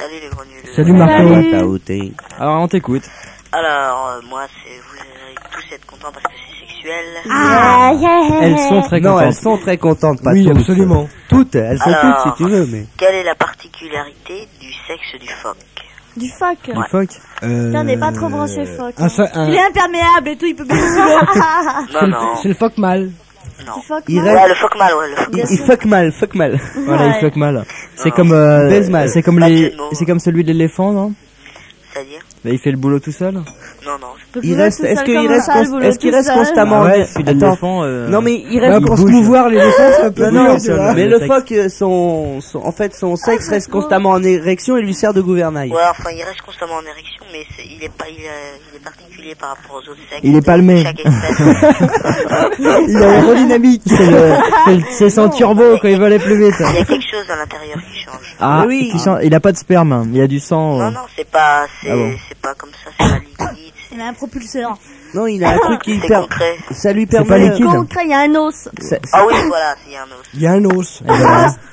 Salut les grenouilles. Salut Marco. Alors on t'écoute. Alors, moi, vous allez tous être contents parce que c'est sexuel. Ah, yeah. Elles sont très contentes. Non, elles sont très contentes, pas Oui, toutes. absolument. Toutes, elles sont Alors, toutes si tu veux, mais... Quelle est la particularité du sexe du phoque? Du phoque. Du phoque. Putain, on n'est pas trop branché phoque. Il est imperméable et tout, il peut bien sous Non. C'est le phoque mâle. Non. Il Ouais, reste... le phoque mâle, ouais, le phoque mâle. Il fuck mal. Voilà, il fuck mal. C'est comme baise mal. c'est comme Pas de les jeu de mots. c'est comme celui de l'éléphant, non? C'est-à-dire? Bah, il fait le boulot tout seul. Non. Il reste... Est-ce qu'il reste constamment... Ouais, celui de l'éléphant. Non, mais il reste... Pour se mouvoir, l'éléphant, c'est un peu Non, dur, tu vois. mais le phoque, en fait, son sexe reste constamment en érection et lui sert de gouvernail. Ouais, enfin, il reste constamment en érection, mais il est particulier par rapport aux autres sexes. Il est palmé. Chaque espèce. Il a l'aérodynamique. C'est son turbo quand il va aller plus vite. Il y a quelque chose à l'intérieur qui change. Ah oui. qui change. Il a pas de sperme, il y a du sang. Non, c'est pas comme ça, c'est pas liquide. Il a un propulseur. Non, il a un truc qui C'est permet... concret. Ça lui C'est permet... pas liquide. Concret, il y a un os. Ah oui, voilà, il y a un os. Il y a un os.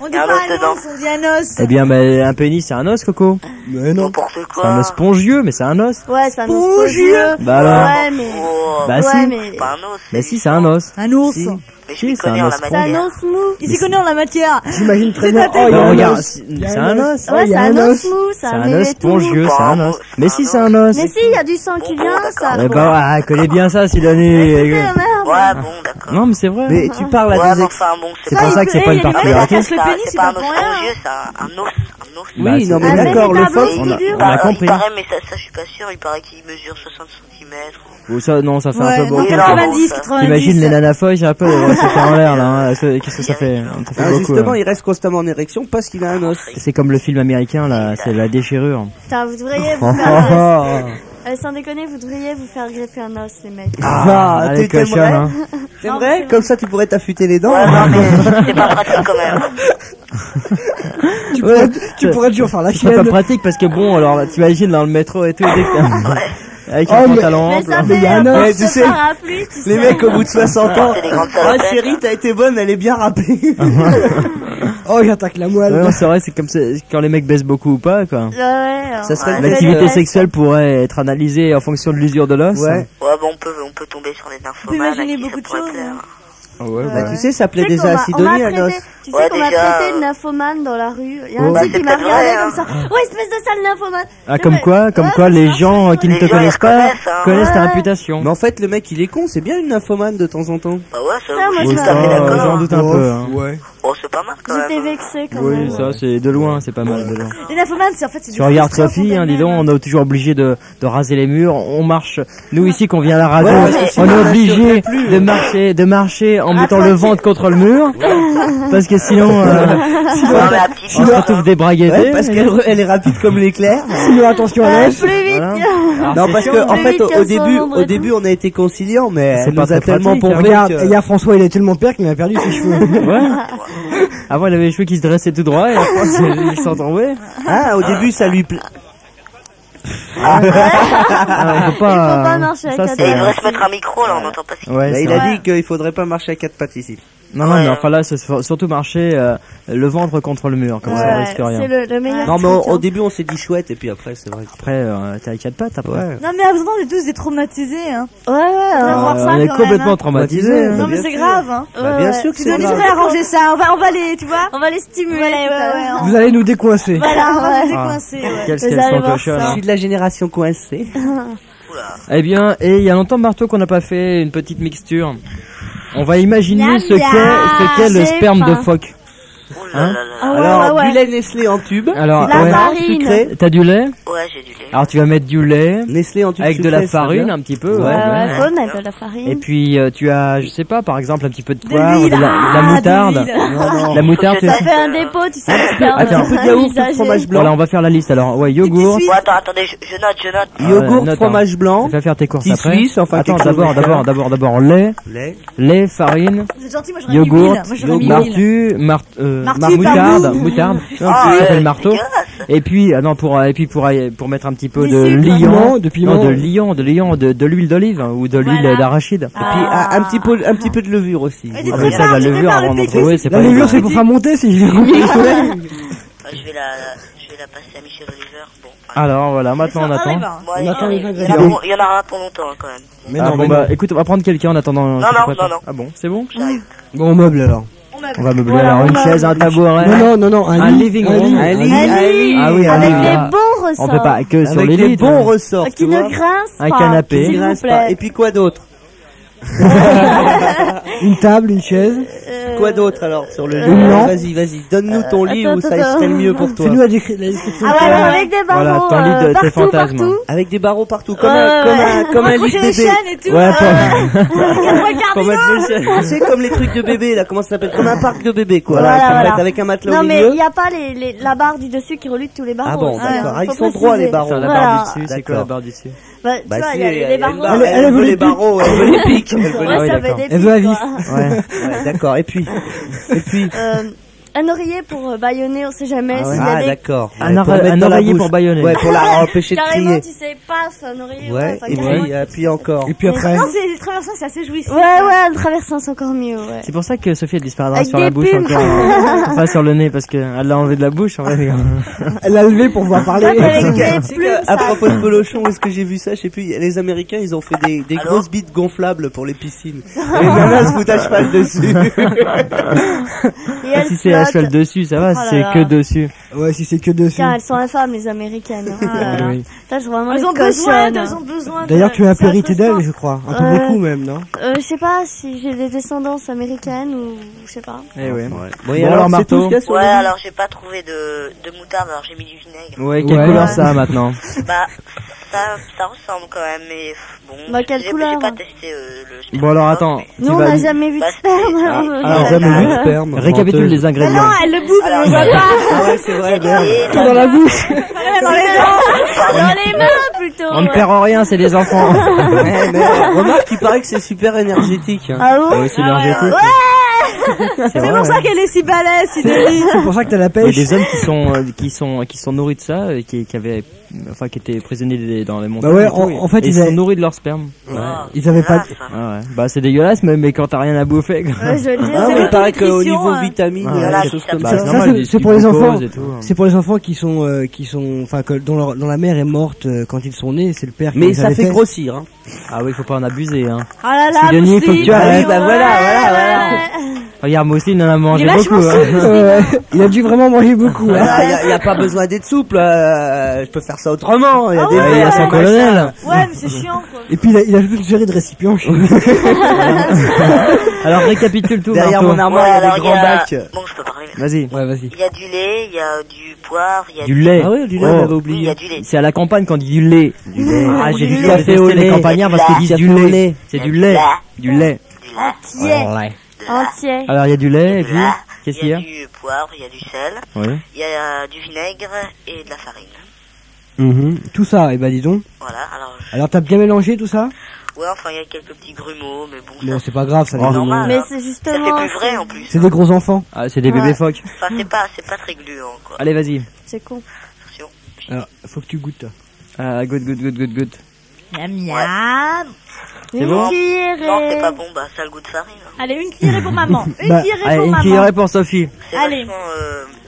On dit Un pas os un dedans. os, on dit un os. Eh bien, un pénis, c'est un os, Coco. Mais non. N'importe C'est un quoi. os spongieux, mais c'est un os. Ouais, c'est un os spongieux. Bah alors. Ouais, mais... Oh, Bah ouais, si. mais... c'est pas un os. Bah si, c'est un os. Un ours. Si. Mais je Si, m'y c'est un connais en os la C'est un matière. os mou. Il s'y connaît en la matière. J'imagine très bien. Oh, il y Bah a un regarde, os. c'est un os. Ouais, il y c'est a un un os os. mou, C'est ça un mêlé os tout. spongieux, c'est un os. Mais si, c'est un os. Mais si, il y a du sang qui vient, ça. Eh bah, elle connaît bien ça, Sidonie. Écoutez, merde. Ouais, bon, d'accord. Non, mais c'est vrai. Mais tu parles Ouais, à mais des ex... enfin, bon, C'est pour ça que c'est pas une il y a des mecs qui particularité. cassent le pénis, c'est c'est pas pas un os pour rien. spongieux, c'est un os. Oui, Bah, non, c'est- mais Ah, d'accord, mais le les tableaux, phoque... On a- c'est dur. on a Il compris. paraît, mais ça, je suis pas sûr, il paraît qu'il mesure 60 cm. Ou ça, non, ça fait un Ouais, peu non, beaucoup. non, 90, ça. 90. T'imagines les nanafoïs, un peu, c'était en l'air, là, hein. Qu'est-ce que ça fait? Ça fait Ah, beaucoup. justement, hein. il reste constamment en érection parce qu'il a un os. C'est comme le film américain, là, c'est la déchirure. Putain, vous devriez vous faire... sans déconner, vous devriez vous faire greffer un os, les mecs. Ah, allez, cochonne, t'aimerais hein. T'aimerais? Comme ça, tu pourrais t'affûter les dents. Ouais, non, mais c'est pas pratique quand même. Tu pourrais toujours faire la C'est pas chienne. pratique parce que bon, alors, t'imagines dans le métro et tout, dès que avec Oh, un mais- pantalon Mais ample. ça mais il y fait a un un os, tu porte sais. parapluie, tu sais. Les mecs, au bout de 60 ans. C'est des grandes Ah, salopettes. chérie, t'as été bonne, elle est bien râpée. Oh, j'attaque la Ouais, moelle. non, c'est vrai, c'est comme quand les mecs baissent beaucoup ou pas, quoi. Ouais, Ça serait ouais, L'activité ouais. sexuelle pourrait être analysée en fonction de l'usure de l'os. Ouais. Ouais, bon, on peut tomber sur des nymphomanes. imaginer à qui ça beaucoup de pourrait choses, plaire. hein. Ouais, Bah, tu sais, ça plaît Tu sais déjà à qu'on m'a Sidonie, un os. traité- Tu sais Ouais, qu'on m'a déjà, traité de nymphomane dans la rue. Il y a un Bah, type c'est qui m'a peut-être regardé vrai, comme ça. Ouais, espèce de sale nymphomane. Ah, comme quoi, Ouais, les c'est gens qui ne Les te gens, ils connaissent pas reconnaissent, hein. connaissent ta Ouais. réputation. Mais en fait, le mec, il est con, c'est bien une nymphomane de temps en temps. Bah ouais, ça, Ça, moi, je je suis me- tout à fait J'en d'accord. doute un peu. Hein. Ouais. Oh, c'est pas mal quand J'étais même. vexée quand Oui, même. ça, c'est de loin, c'est pas mal. De loin. Les nymphomanes, c'est en fait... c'est Tu des regardes frustrants Sophie, hein, qu'on dis donc, aime. on est toujours obligé de raser les murs, on marche. Nous ici, qu'on vient à la radio, Ouais, parce que on sinon, est on obligé n'assurerait plus. de marcher en mettant toi, le tu- ventre contre le mur, parce que sinon, Non, mais à petit on peu, se hein. retrouve débraguetté. Ouais, parce qu'elle est rapide comme l'éclair. Sinon, attention à l'os. Plus vite. Voilà. Non, parce que, en Plus fait, vite qu'un au sombre début, on a été conciliants, mais C'est elle pas nous a très tellement pratique, hein. pompé Regarde, que... il y a François, il est tellement père qu'il a perdu ses cheveux. Ouais. Avant, il avait les cheveux qui se dressaient tout droit, et après, ils sont tombés. Ah, au début, ça lui plaît. Ah, faut Il faut pas marcher avec ça, la c'est- Et il devrait se mettre un micro, là, on n'entend pas ce qu'il Ouais, Bah, c'est il vrai. a dit qu'il faudrait pas marcher à quatre pattes ici. Non, non, Ouais. mais enfin là, c'est surtout marcher le ventre contre le mur, comme ça, on Ouais, risque rien. c'est le meilleur Non, mais truc, au hein. début, on s'est dit chouette, et puis après, c'est vrai. Après, t'as les quatre pattes, après. Ouais. Non mais avant on est tous détraumatisés hein. Ouais ouais, voir ça on est quand complètement même, hein. traumatisés. Bah, Non mais bien c'est sûr. grave hein. Bah, bien sûr que Tu c'est dois grave. nous arranger ça, on va les, tu vois, on va les stimuler. Vous allez nous décoincer. Voilà, on va les Ah. décoincer. Ouais. Qu'est-ce Vous qu'elles allez sont voir cochonnes, ça. Je suis de la génération coincée. Eh bien, et il y a longtemps, Marteau, qu'on n'a pas fait une petite mixture. On va imaginer Miam, ce qu'est le j'ai sperme de faim. phoque. Oh là là là. Ah ouais, Alors, ouais, du ouais. lait Nestlé en tube. Alors, La ouais. farine. Sucré. T'as du lait? Ouais, j'ai du lait. Alors, tu vas mettre du lait Nestlé en tube avec de sucré, la ça farine, vient. un petit peu, ouais. Ouais, ouais. ouais, faut mettre de la farine. Et puis, tu as, je sais pas, par exemple, un petit peu de De poivre, l'huile, de la moutarde. de l'huile. La moutarde, Faut que c'est... ça Ça fait un dépôt, tu sais, le sperme. Attends, Un peu de yaourt, de fromage blanc. Voilà, on va faire la liste. Alors, ouais, yogourt. Bon, attendez, je note. Yogourt, note, fromage blanc. Tu vas faire tes courses Petit après. Suisse, enfin, Attends, quelque chose de d'abord, lait, Lait. farine, C'est gentil, moi j'aurais mis yogourt, l'huile. Moi j'aurais mis l'huile. moutarde, pardon. moutarde. Non, Ah, ça ouais, s'appelle marteau. dégueulasse. Et puis, pour mettre un petit peu Du de sucre. liant, De piment. non, de l'huile d'olive hein, ou de l'huile Voilà. d'arachide. Et puis un petit peu de levure aussi. Ouais, des Ah, trucs mais ça, la par- des levure, trucs par avant le d'en PQ. trouver, c'est La pas levure, évident. c'est pour faire monter, si j'ai compris. Je vais la passer à Michel Oliver. Bon. Alors voilà, maintenant on attend. Bon, On attend les ingrédients. il y en aura pour longtemps, quand même. Mais Ah non, bon mais bah non. écoute, on va prendre quelqu'un en attendant. Non, non. Ah bon, c'est bon? J'arrive. Bon, on meuble alors. On va meubler Voilà, alors on une meuble. chaise, un tabouret. Non, Un lit, living room. Un lit. Ah oui, un Avec lit. des Ah. bons ressorts. On peut pas que sur Avec les des lits. bons ressorts, Qui tu ne vois. grince pas. Un canapé. S'il vous Grince plaît. pas. Et puis quoi d'autre? Une table, une chaise. Quoi d'autre alors sur le lit? Non. Vas-y, donne-nous ton lit attends, où ça attends. serait le mieux pour toi. Fais-nous la description. Ah ouais, alors avec des Voilà, barreaux ton lit de tes partout, fantasmes. partout. Avec des barreaux partout, comme Ouais, comme un lit de Accrocher les bébé. chaînes et tout. Ouais, Pour mettre le chien. Tu sais, comme les trucs de bébé là, comment ça s'appelle? Comme un parc de bébé quoi. Voilà, En voilà. fait, avec un matelas Non au mais milieu. il n'y a pas la barre du dessus qui relie tous les barreaux. Ah bon, aussi, d'accord. hein, Ah, ils faut sont droits les préciser. barreaux. la Voilà. barre du dessus, c'est quoi la D'accord. barre du dessus? Bah, tu vois, il y a les elle barreaux. elle veut veut les les barreaux, elle veut les pics. Elle veut Ouais, les- Ah oui, ça fait d'accord. des Elle veut à pics, vif. quoi. Ouais. Ouais, d'accord. Et puis Un oreiller pour bâillonner, on sait jamais Ah ouais. s'il y a Ah des... d'accord. Un Ouais, pour ore- mettre un dans la oreiller bouche. pour bâillonner. Ouais, pour la empêcher de Carrément, crier. tu sais pas, c'est un oreiller. Ouais, enfin, et carrément. puis encore. Et puis après. Non, c'est traversant, c'est assez jouissif. Ouais, le traversant c'est encore mieux, ouais. C'est pour ça que Sophie elle disparaîtra Avec sur la des bouche plumes. encore. Pas sur le nez parce qu'elle l'a enlevé de la bouche en fait. Elle l'a levé pour pouvoir parler. Ouais, avec Tu des sais plumes, qu'à ça. propos de Polochon, où est-ce que j'ai vu ça? Je sais plus. Les Américains, ils ont fait des grosses bites gonflables pour les piscines. Et les nanas se foutent à cheval dessus. Et elles Si c'est à cheval flottent. dessus, ça va, Oh si là c'est là. que dessus. Ouais, si c'est que dessus. Tiens, elles sont infâmes, les américaines. hein. Ah là là. Oui. Putain, je vois vraiment Elles les ont besoin, cochonnes. elles ont besoin. D'ailleurs, tu as un peu ça hérité cause pas. d'elle, je crois. Un peu Ouais. beaucoup même, non? Je sais pas si j'ai des descendances américaines ou je sais pas. Eh ouais. Bon, et Bon, alors, alors, c'est Marteau. tout ce qu'il y a sur Ouais, le lit. alors j'ai pas trouvé de moutarde, alors j'ai mis du vinaigre. Ouais, quelle Ouais. couleur ça a maintenant? Bah, ça ressemble quand même, mais bon. Bah, quelle couleur? J'ai pas testé le Bon alors attends, tu Nous, on vas n'a jamais vu de Bah, sperme. c'est- alors, alors, je- Jamais vu de sperme. récapitule Menteuse. les ingrédients. Non, elle le bouffe, elle le voit pas. Ah ouais, c'est vrai, merde. Et Dans la bouche. Dans les dents. Dans les mains, plutôt. On ne perd en rien, c'est des enfants. Ouais, mais remarque, il paraît que c'est super énergétique. Hein. Ah Ah bon? oui, c'est énergétique. C'est pour ça qu'elle est si balèze, Sidney. C'est pour ça que t'as la Il y a pêche. des hommes qui sont nourris de ça, et qui avaient, enfin, qui étaient prisonniers dans les montagnes. Bah ouais, et tout, en- et- en fait, et ils ils sont avaient- nourris de leur sperme. Ils avaient pas. Ah ouais. Bah c'est dégueulasse, mais quand t'as rien à bouffer. quoi. Ouais, je veux dire, Ah, c'est mais il le- paraît qu'au nutrition, niveau hein. vitamines, Ah, il y a voilà, des choses comme ça, Bah, ça. c'est normal, c'est- du c'est pour les glucose enfants. et tout, hein. C'est pour les enfants qui sont, enfin, dont la mère est morte quand ils sont nés. C'est le père qui Mais les ça avait fait grossir. Hein. Ah oui, faut pas en abuser, hein. Ah là là, Sidonie, faut que tu Mousseline. arrêtes. bah voilà. Regarde, Mousseline en a mangé Il est beaucoup. vachement hein. Il a dû vraiment manger beaucoup. hein. Il y a pas besoin d'être souple. Je peux faire ça autrement. Il y a Ah des ouais, Il y a son machin. colonel. Ouais, mais c'est chiant, quoi. Et puis il a toute une série de récipients chez lui. Alors récapitule tout, Derrière Marteau. mon armoire, il y a alors, des grands bacs. Bon, je peux parler. Vas-y. Ouais, vas-y. Il y a du lait, il y a du poivre, il y a Du lait. Ah ouais, du lait, Oh. on avait Oui, il y oublié. a du lait. C'est à la campagne qu'on dit du lait. Ah, j'ai Du vu café café au les lait. campagnards parce qu'ils disent Café du au lait. lait. C'est du lait. Du lait. Du lait. Entier. Entier. Alors il y a du lait et puis Là, qu'est-ce qu'il y a? du poivre, il y a du sel, Oui. il y a du vinaigre et de la farine. Tout ça, et ben dis donc. Voilà, Alors t'as bien mélangé tout ça? ouais, enfin, il y a quelques petits grumeaux, mais bon, Bon, ça, c'est pas grave, ça. Oh, les- normal. Mais hein. c'est Ça justement. fait plus vrai en plus. C'est des gros enfants. Ah, c'est des bébés Ouais. phoques. Enfin, c'est pas très gluant, quoi. Allez, vas-y. C'est con. Attention. Alors, faut que tu goûtes. toi. Ah, good. Miam, miam. C'est Une bon? Non, c'est cuillerée. pas bon, bah, ça a le goût de farine. Hein. Allez, une cuillerée pour maman. Une Bah, cuillerée Allez, pour une maman. cuillerée pour Sophie. C'est Allez. vachement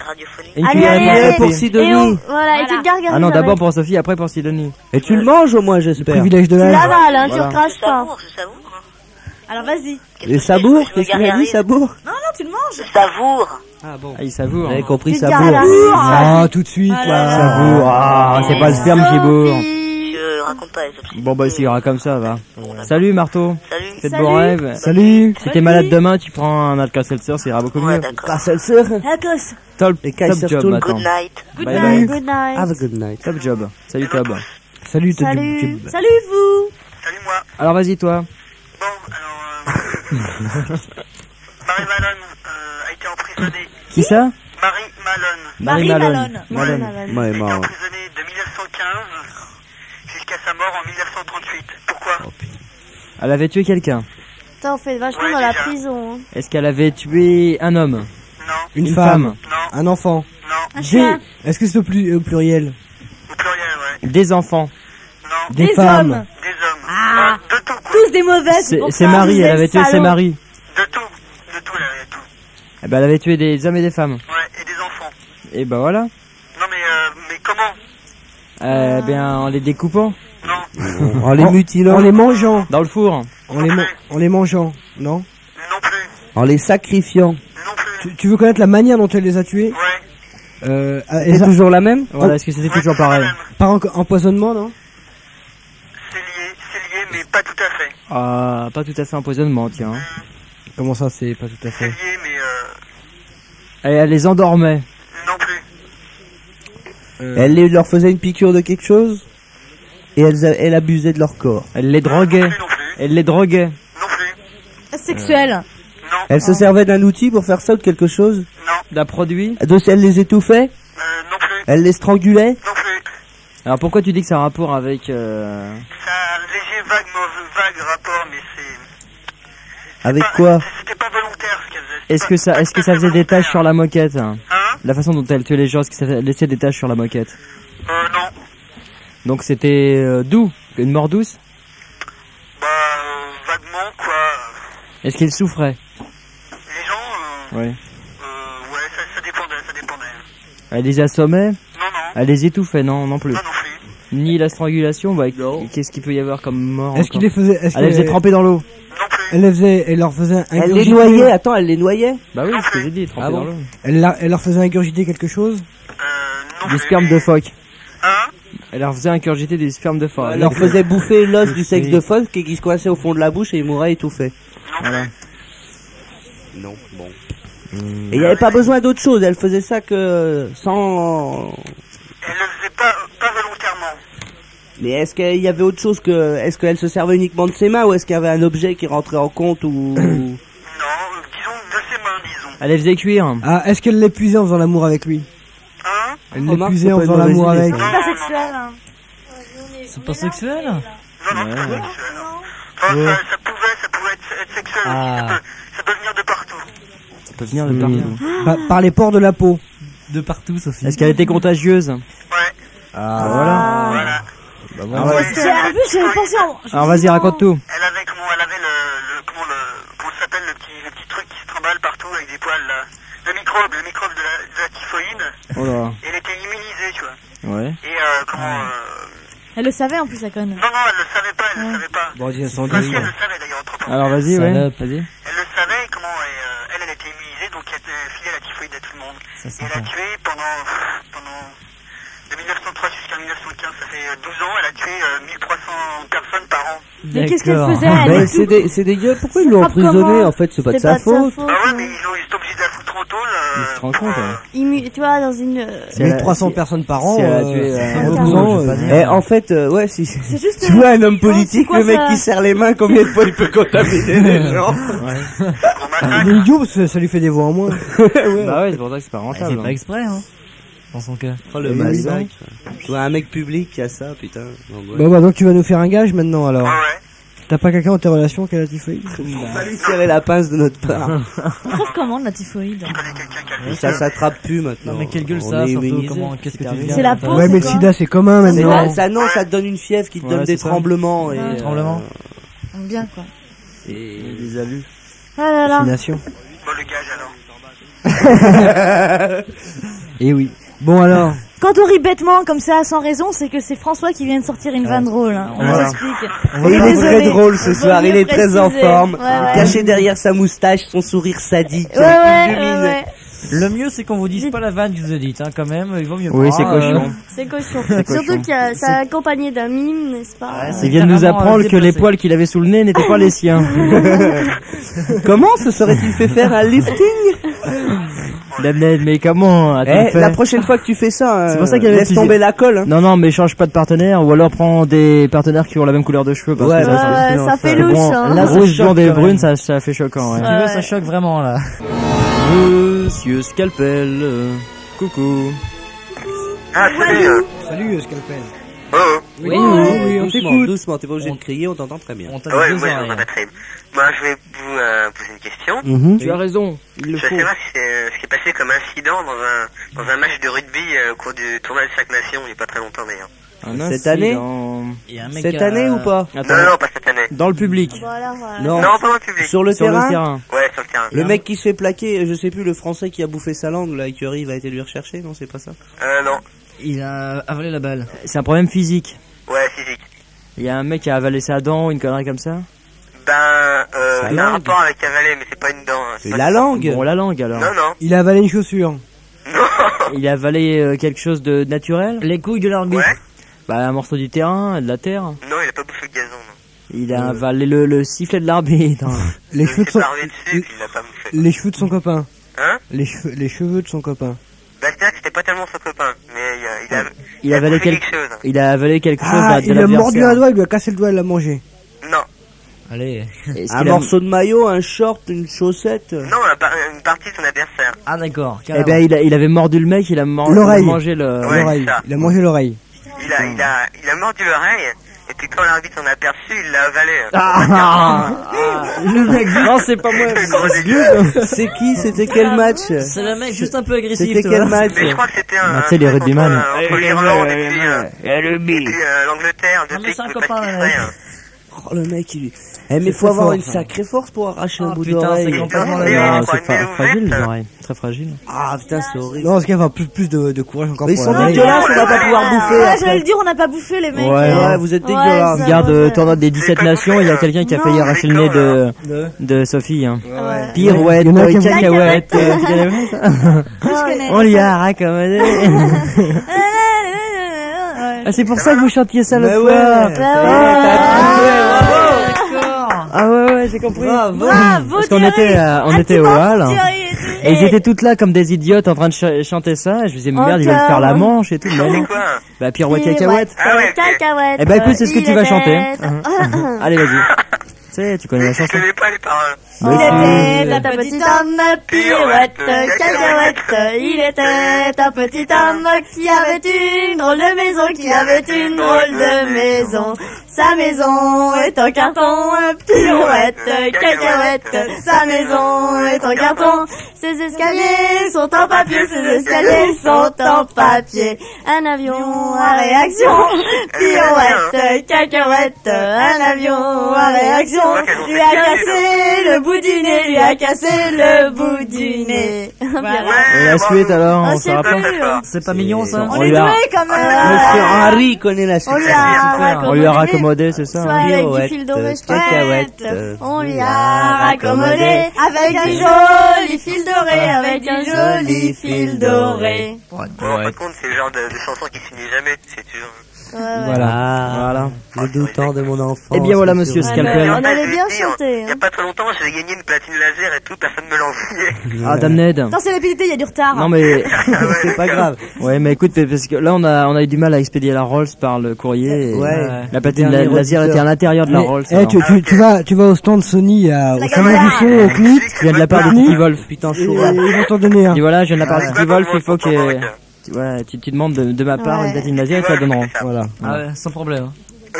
radiophonique. Une Allez, cuillerée allez, pour allez. Pour Sophie. Et Sidonie. on, voilà, et Voilà. tu gargares. Ah non, d'abord pour Sophie, après pour Sidonie. Et tu le manges au moins, j'espère. Privilège de Tu l'âge. l'avales, hein, tu Voilà. recraches Je pas. savoure, je savoure. Hein. Alors, vas-y. Et sabour, Je me qu'est-ce qu'il a gargarise. dit, sabour? Non, tu le manges. Je savoure. Ah bon. Ah, il savoure. J'avais compris, Tu sabour. gargares. Ah, tout de suite, là. Savoure. Ah, c'est pas le sperme qui bourre. Sophie. Je raconte pas les obscènes. Bon, bah, s'il y aura comme ça, va. Salut, Marteau. Salut. Faites Salut. bon rêve. Salut. Si t'es malade demain, tu prends un Alka-Seltzer, ça ira beaucoup Ouais, mieux. d'accord. Kaiserstuhl. Athos. Top, Et top Kaiser job Stuhl. maintenant. Good night. Good Bye night. Good night. Have a good night. Top job. Salut, Tob. Salut, t'as Salut. du- Salut, vous. Salut, moi. Alors, vas-y, toi. Bon, alors, Marie Malone a été emprisonnée. Qui ça? Marie Malone Marie Malone. Malone. Ouais, a été marrant. emprisonnée de 1915 jusqu'à sa mort en 1938. Pourquoi? Elle avait tué quelqu'un. Putain, on fait vachement Ouais, dans la déjà. prison. Hein. Est-ce qu'elle avait tué un homme? Non, Une Une femme. non, Un enfant. non. Un chien. Est-ce que c'est au pluriel? Au pluriel, ouais. Des enfants. Non, Des Des femmes. hommes. des hommes. Ah. De tout, quoi. Tous des mauvaises. C'est Marie, elle avait tué ses salaud. maris. De tout. De tout, elle avait tout. Eh ben, elle avait tué des hommes et des femmes. Ouais, et des enfants. Et ben voilà. Non, mais Comment? Eh bien, en les découpant. Non. En les mutilant. En les mangeant. Dans le four. En les mangeant, non? Non plus. En les sacrifiant. Non plus. Tu veux connaître la manière dont elle les a tués? Ouais. C'est toujours la même? Voilà, est-ce que c'était toujours pareil? Par empoisonnement, non? C'est lié, mais pas tout à fait. Ah, pas tout à fait empoisonnement, tiens. Comment ça, c'est pas tout à C'est fait? lié, mais Elle les endormait. non plus. Elle leur faisait une piqûre de quelque chose? Et elle abusait de leur corps. Elle les droguait. Non plus. Elle les droguait. Non plus. Sexuel. Non. Elle se servait d'un outil pour faire ça ou de quelque chose? Non. D'un produit. Elle les étouffait? Non plus. Elle les strangulait? Non plus. Alors pourquoi tu dis que ça a un rapport avec... Ça a un léger vague rapport, mais c'est... Avec quoi? C'était pas volontaire ce qu'elle faisait. Est-ce que ça faisait des taches sur la moquette? Hein? La façon dont elle tuait les gens, est-ce que ça laissait des taches sur la moquette? Non. Donc c'était doux, une mort douce? Bah, vaguement, quoi. Est-ce qu'il souffrait? Les gens, Oui. ouais, ça dépendait. Elle les assommait? Non. Elle les étouffait? Non plus. Non plus. Ni la strangulation? Bah, qu'est-ce qu'il peut y avoir comme mort? Est-ce qu'il les faisait, Elle les faisait tremper dans l'eau? Non plus. elle leur faisait Elle les ingurgiter. noyait? Attends, elle les noyait? Bah oui, c'est ce que j'ai dit, tremper Ah bon dans l'eau. Elle leur faisait ingurgiter quelque chose? Non Des plus. spermes de phoque. Hein? Elle leur faisait ingurgiter des spermes de phoque. Elle leur faisait bouffer l'os du sexe de phoque qui se coinçait au fond de la bouche et ils mouraient étouffés. Voilà. Non, bon. Et il n'y avait pas besoin d'autre chose, elle faisait ça que sans... Elle le faisait pas volontairement. Mais est-ce qu'il y avait autre chose que... Est-ce qu'elle se servait uniquement de ses mains ou est-ce qu'il y avait un objet qui rentrait en compte ou... Non, disons de ses mains, disons. Elle les faisait cuire. Ah, est-ce qu'elle l'épuisait en faisant l'amour avec lui? Hein? Elle Remarque, l'épuisait c'est en pas une faisant mauvaise l'amour idée, avec. ça. C'est pas sexuel. Hein. C'est pas sexuel? Non, c'est pas sexuel. Enfin, ça pouvait être sexuel aussi. Ça peut venir de partout. Ça peut venir de partout. Par les pores de la peau. De partout, Sophie. Est-ce qu'elle était contagieuse? Ouais. Ah, voilà. En plus, j'avais pensé en... Alors vas-y, raconte tout. Elle avait comment comment ça s'appelle le petit truc qui se trimballe partout avec des poils là. Le microbe de la typhoïde. Oh là. Elle était immunisée, tu vois. Ouais. Et comment Elle le savait en plus, la conne. Non, elle le savait pas, elle le savait pas. Bon, dis, sans Enfin, si, elle le savait d'ailleurs, entre parenthèses. Alors vas-y, ouais. Salope. Vas-y. Elle le savait, comment elle était immunisée, donc elle filait la typhoïde à tout le monde. Ça, Et c'est elle a tué pendant de 1903 jusqu'à 1915, ça fait 12 ans, elle a tué 1300 personnes par an. Mais qu'est-ce qu'elle D'accord. faisait? Elle Mais est tout- c'est dégueu, pourquoi ils l'ont frappe emprisonné comment? en fait? C'est pas de C'était sa faute. Ah ouais, mais ils étaient obligés de la foutre en tôle. Il se rend compte, Tu vois, dans une... Si elle a- 1300 si- personnes par an. si elle a tué, en Attends. 12 ans, Je vais pas dire. Et en fait, ouais, si... C'est juste... Tu vois un homme je pense, politique, c'est quoi le mec ça qui serre les mains, combien de fois il peut contaminer les gens? il est idiot parce que ça lui fait des voix en moins. Bah ouais, c'est pour ça que c'est pas Elle rentable. fait pas exprès, hein. Dans son cas. Oh, le Oui, massacre. Tu vois un mec public qui a ça, putain. Bah, donc tu vas nous faire un gage maintenant alors. Ouais. T'as pas quelqu'un dans tes relations qui a la typhoïde? Va lui serrer la pince de notre part. On trouve comment de la typhoïde? Ça s'attrape plus maintenant. Non, mais quelle gueule On ça, est surtout. immunisé. Comment, qu'est-ce que tu arrivé. viens C'est la quand peau, Ouais, c'est mais le quoi? sida c'est commun Mais maintenant. non, ça te donne une fièvre qui te Ouais, donne des c'est ça. tremblements et Tremblements. Bien, quoi. et des alus. Ah là là. Vaccination. Bon, le gage alors. Et oui. Bon alors. Quand on rit bêtement comme ça, sans raison, c'est que c'est François qui vient de sortir une vanne drôle. Hein. On Voilà. vous explique. Et il est Désolé. très drôle ce Faut soir, il mieux est très en préciser. forme, Ouais, ouais. caché derrière sa moustache, son sourire sadique. Ouais. Le mieux, c'est qu'on vous dise pas la vanne que je vous ai dite, hein, quand même. Il vaut mieux Oui, pas. c'est cochon. C'est cochon. cochon. Surtout qu'il y a, ça accompagné d'un mime, n'est-ce pas? Ouais, c'est Il vient de nous carrément, apprendre que les déplacé. poils qu'il avait sous le nez n'étaient pas les siens. Comment se serait-il fait faire un lifting? Mais comment a-t-il fait? La prochaine fois que tu fais ça, C'est pour ça qu'il y avait laisse plusieurs- tomber la colle. Hein. Non, mais change pas de partenaire, ou alors prends des partenaires qui ont la même couleur de cheveux. Parce Ouais, que Ouais, ça fait louche, bon, hein. Là, ça rouge, choque blonde et quand brune, même. ça fait choquant, ouais. Si tu veux, ça choque vraiment, là. Monsieur Scalpel, coucou. Ah, salut. Salut Scalpel. Oh. Oui, on doucement, t'écoute. doucement, t'es pas obligé de crier, on t'entend très bien. On t'a Ouais, deux moi, oreilles. j'en ai très. Moi, je vais vous poser une question. Tu as raison, il le Je veux faut. savoir ce qui est passé comme incident dans un match de rugby au cours du tournoi de 5 Nations, il n'y a pas très longtemps d'ailleurs. Cette année Il y a un mec Cette année ou pas? Attends, Non, pas cette année. dans le public, Voilà, voilà. Non. Non, pas dans le public. Sur le sur terrain, le terrain. Ouais, sur le terrain. le mec qui se fait plaquer, je sais plus, le français qui a bouffé sa langue, là, Curie va été lui rechercher, non, c'est pas ça? Non. Il a avalé la balle. C'est un problème physique. Ouais, physique. Il y a un mec qui a avalé sa dent, une connerie comme ça. Ben, Sa il y a un langue. rapport avec avaler, mais c'est pas une dent. Hein. C'est la langue. Bon, la langue alors. Non, non. Il a avalé une chaussure. Non. Il a avalé quelque chose de naturel. Les couilles de l'arbitre. Ouais. Bah, un morceau du terrain, de la terre. Non, il a pas bouffé le gazon, non. Il a avalé le sifflet de l'arbitre. Les Il cheveux de s'est son, parvé dessus, puis il l'a pas bouffé. les cheveux de son copain. Hein? Les cheveux de son copain. Bah, c'est-à-dire que c'était pas tellement son copain, mais Il a avalé bouffé quelque chose. Il a avalé quelque chose Ah, de il a mordu un l'adversaire. doigt, il lui a cassé le doigt, il l'a mangé. Non. Allez. Est-ce Un qu'il a- morceau de maillot, un short, une chaussette. Non, une partie de son adversaire. Ah d'accord. Eh carrément. ben, il avait mordu le mec, il a L'oreille. mangé le... Ouais, L'oreille. c'est ça. Il a mangé l'oreille. Il a mordu l'oreille, et puis quand l'arbitre s'en a aperçu, il l'a avalé. Le mec, non, c'est pas moi. Gros dégueu. C'est qui? C'était quel match? C'est le mec juste un peu agressif. C'était tu quel vois. match? Mais je crois que c'était un. Ah, tu sais, les truc rugbyman. entre l'Irlande et puis l'Angleterre, Ah, mais deux c'est un pays qui copain, peuvent pas se là. kiffer, hein. Oh, le mec, il... Eh, mais C'est faut très avoir fort, une ça. sacrée force pour arracher un bout putain, d'oreille. c'est complètement Mais la oui, Non, il prend c'est une fragile, ouverte. les oreilles. Très fragile. Ah, putain, c'est horrible. Non, parce qu'il va avoir plus de courage encore Mais ils pour sont l'oreille. dégueulasses, on va pas pouvoir Ah, bouffer. ouais, après. j'allais le dire, on n'a pas bouffé les mecs. Ouais, vous êtes dégueulasses. ça Regarde, va. tournoi des 17 pas nations, bouffé, il y a hein. quelqu'un qui a Non, failli arracher le nez de Sophie. Hein. Ouais. Pirouette, Il y en a qui- cacahuète. Tu connais ça Je connais. On lui a raccommodé. Ah, c'est pour ça que vous chantiez ça l'autre ouais. fois. Ah ouais, j'ai compris. Bravo, Parce qu'on Thierry. était, on était au hall. Thierry, Et ils étaient toutes là comme des idiotes en train de chanter ça. Je me disais, mais merde, ils veulent faire la manche et tout. Mais non. C'est quoi? Bah, pirouette, cacahuète. Ah ouais, ok. Cacahuète. Eh ben, écoute, c'est ce que tu vas chanter. chanter. Allez, vas-y. Tu sais, tu connais la Je chanson. connais pas les paroles. Il était un petit homme, pirouette, cacahuète. Il était un petit homme qui avait une drôle de maison, qui avait une drôle de maison. Sa maison est en carton, pirouette, cacahuète. Sa maison est en carton. Ses escaliers sont en papier, ses escaliers sont en papier. Un avion à réaction, pirouette, cacahuète. Un avion à réaction, lui a cassé le bout du nez, lui a cassé le bout du nez. Et la suite alors, Ah, on je se sais rappelle. plus. C'est pas mignon ça. On On est lui a- doués quand Monsieur même. Henri connaît la On suite. lui a On lui a raccommodé, c'est ça Soit hein. avec du Pirouette, fil doré, cacahuète, chouette. On lui a raccommodé avec un joli fil doré, avec un joli fil doré. On se rend compte, c'est le genre de chanson qui finit jamais, c'est toujours. Voilà. Le doutant de mon enfant. Eh bien voilà, monsieur Ouais, Scalpel. On avait bien Il chanté. y a pas trop longtemps, j'ai gagné une platine laser et tout, personne me l'a envoyé. Ah, Damned. Attends, c'est l'épidémie, il y a du retard. Non mais, C'est pas grave. ouais, mais écoute, parce que là on a eu du mal à expédier la Rolls par le courrier. Et Ouais. La platine Dernier laser était à l'intérieur de la Mais, Rolls. eh, alors. tu vas au stand Sony au salon du son, au CNIT, Tu viens de la part de Titi Wolf. Putain, et chaud. ils vont t'en donner un. Dis voilà, je viens de la part de C'est Titi pas Wolf, pour il faut moi, que, tu demandes de ma part Ouais. une platine laser et te la donneront. Voilà. Ah ouais, sans problème.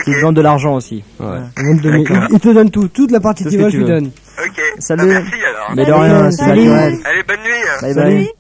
Tu demandes de l'argent aussi. Ils vont te donner- ils te donnent tout, toute la partie Tout ce qu'ils que veulent, tu tu veux. donnes. Ok. Salut. Bah, merci alors. Mais de rien, c'est Salut. naturel. Allez, bonne nuit. Bye Salut. bye.